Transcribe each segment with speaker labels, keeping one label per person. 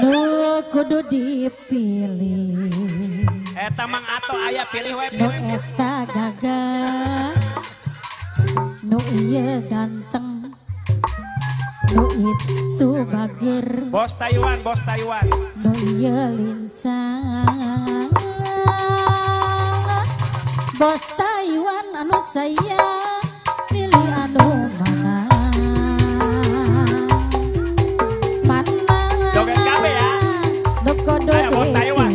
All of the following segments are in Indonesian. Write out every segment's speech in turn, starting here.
Speaker 1: Nu kudu dipilih.
Speaker 2: Eta mang ato aya pilih we
Speaker 1: Nu
Speaker 2: pilih.
Speaker 1: eta gagah, nu ieu ganteng, nu itu bager,
Speaker 2: Bos Taiwan, bos Taiwan.
Speaker 1: nu ieu lincah. Bos Taiwan anu sayang, pilih anu mana? Mana?
Speaker 2: Joget kabe ya.
Speaker 1: Nu kudu
Speaker 2: Ayo, Bos Taiwan.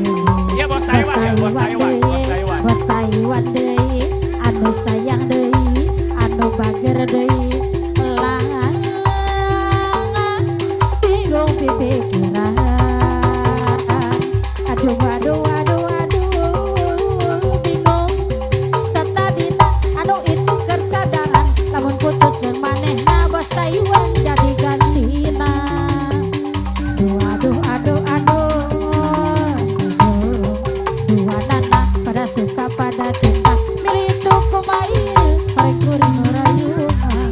Speaker 2: Iya, Bos Taiwan ya, Bos Taiwan, Bos Taiwan.
Speaker 1: Bos Taiwan deui, anu sayang deui, anu bager deui. Lang bingung pipikiran. Aduh aduh aduh aduh bingung. Satadina anu itu keur cadangan, lamun putus jeung manehna Bos Taiwan jadi gantina. Aduh aduh aduh aduh. Dua nana pada suka pada cinta, milih itu kumail pareng kuring rayuan.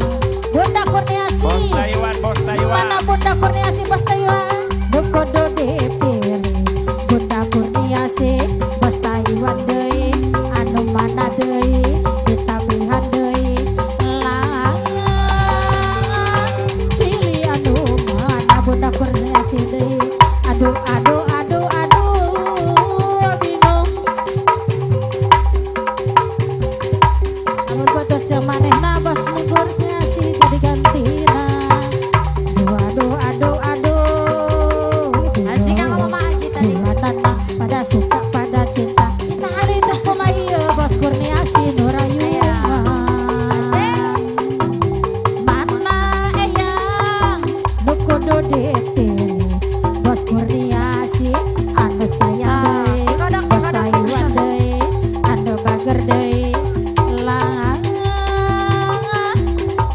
Speaker 1: Bunda Kurniasi,
Speaker 2: Bos Taiwan, Bos Taiwan.
Speaker 1: mana Bunda Kurniasi Bos Taiwan? Nu kudu dipilih Bunda Kurniasi, Bos Taiwan deui, anu mana deui, ditabihan deui. Lang pilih anu mana Bunda Kurniasi deui. Aduh aduh aduh aduh bingung. Lamun putus jeung manehna Bos Kurniasi jadi gantina. Aduh aduh aduh bingung.
Speaker 3: Asik kan Mama Aji tadi.
Speaker 1: Dua nana pada suka pada cinta, bisa hari itu kumail Bos Kurniasi Nurayuan. Mana eyang nu kudu dipilih Bos Kurniasi, anu sayang deui, Bos Taiwan deui, anu bager deui. Lang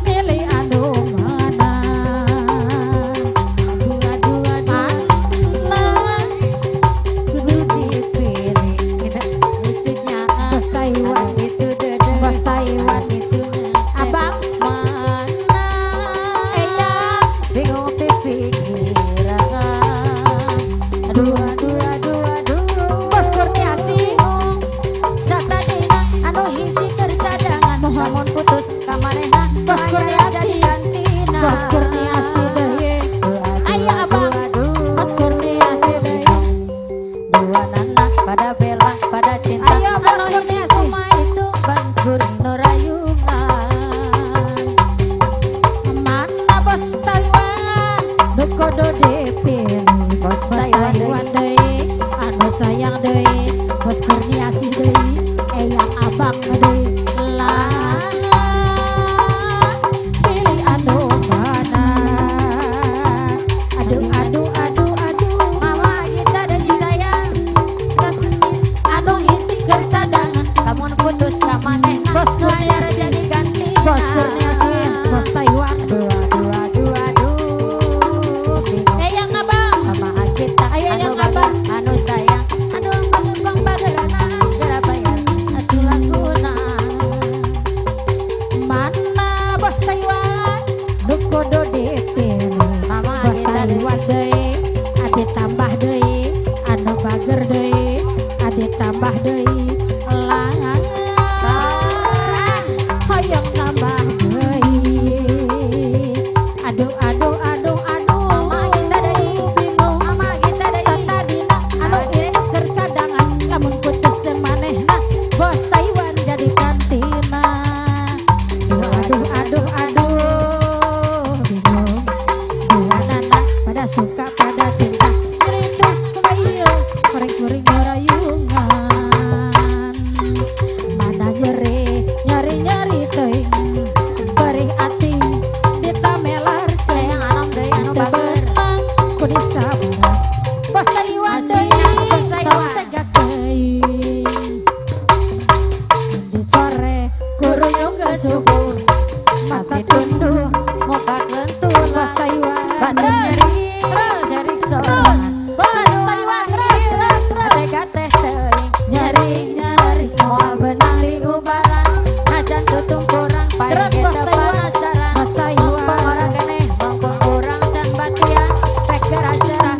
Speaker 1: pilih anu mana? Aduh aduh aduh mana kudu dipilih.
Speaker 3: Itunya
Speaker 1: Bos Taiwan,
Speaker 3: itu dede.
Speaker 1: Bos Taiwan itu abang
Speaker 3: Mana
Speaker 1: eyang
Speaker 3: bingung pipikiran.
Speaker 1: aduh
Speaker 3: Aduh aduh aduh.
Speaker 1: Bos Kurniasi
Speaker 3: Satadina anu hiji keur cadangan, lamun putus ka manehna
Speaker 1: Bos
Speaker 3: aya
Speaker 1: Kurniasi.
Speaker 3: jadi gantina.
Speaker 1: Bos Kurniasi deui. Aya abang Bos Kurniasi deui.
Speaker 3: Dua nana pada bela pada cinta.
Speaker 1: Ayo, Bos
Speaker 3: Anu hiji
Speaker 1: Kurniasi.
Speaker 3: kumaha itu bangkuring nu rayungan.
Speaker 1: Mana Bos Taiwan nu kudu dipilih. Bos Taiwan deui, anu sayang deui, Bos Kurniasi deui, eyang abang deui. Lang pilih anu mana? Aduh aduh aduh aduh.
Speaker 3: Mama kita deui sayang.
Speaker 1: Anu hiji keur cadangan,
Speaker 3: Lamun putus ka manehna
Speaker 1: Bos
Speaker 3: nu aya
Speaker 1: Kurniasi.
Speaker 3: jadi gantina.
Speaker 1: Bos Kurniasi, Bos Taiwan.
Speaker 3: Aduh aduh aduh. Bingung.
Speaker 1: Eyang abang.
Speaker 3: Mama kita
Speaker 1: Ayo,
Speaker 3: anu
Speaker 1: yang
Speaker 3: bager,
Speaker 1: abang.
Speaker 3: anu sayang, anu bang bagerana geura bayar atuh laguna.
Speaker 1: Mana Bos Taiwan nu kudu dipilih.
Speaker 3: Mama
Speaker 1: Bos
Speaker 3: kita
Speaker 1: Taiwan deui, adi tambah deui, anu bager deui, adi tambah deui. Lang hoyong nambah deui. Aduh aduh aduh aduh.
Speaker 3: Mama kita deui,
Speaker 1: bingung.
Speaker 3: mama kita deui.
Speaker 1: Satadina anu itu keur cadangan, lamun putus jeung manehna Bos Taiwan jadi kantina. Aduh aduh aduh bingung. Dua nana pada suka pada cinta, itu kumail pareng kuring rayungan. Mana nyeri nyeri nyeri teuing perih ati ditamelar
Speaker 3: Sayang anom deui anu bager.
Speaker 1: benang ku disabar. Bos Taiwan
Speaker 3: Asik,
Speaker 1: deui,
Speaker 3: Bos Taiwan.
Speaker 1: tong tegak teuing. Dicore kuruyung geus subur, mata tunduh
Speaker 3: Muka kentul
Speaker 1: Bos Taiwan.
Speaker 3: badan nyeri jerik sorangan.
Speaker 1: Bos Taiwan terus.
Speaker 3: Tega teh teuing nyeri nyeri moal benang di ubaran acan tutumpuran
Speaker 1: Terus,
Speaker 3: paling
Speaker 1: Bos
Speaker 3: kita
Speaker 1: Taiwan.
Speaker 3: penasaran.
Speaker 1: Bos Taiwan.
Speaker 3: Mumpung orang keneh mumpung kurang can batian rek geura serah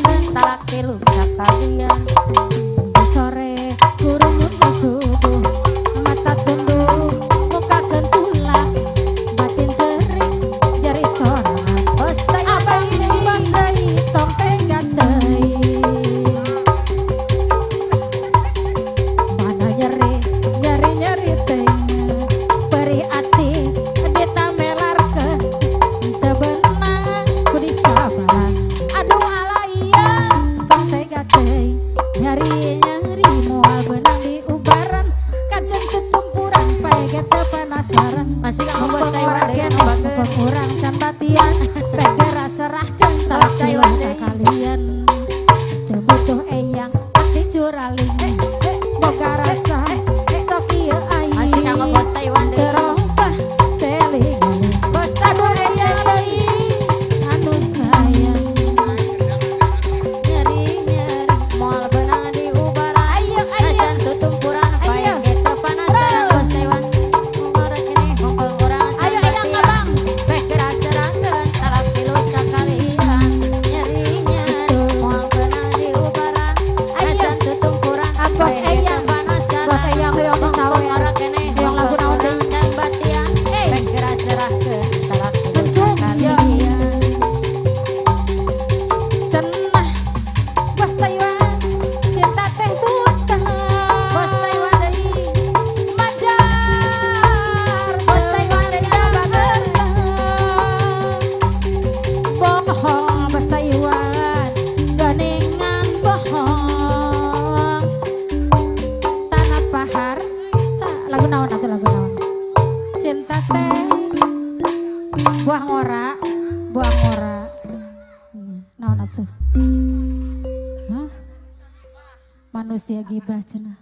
Speaker 1: manusia gibah cenah.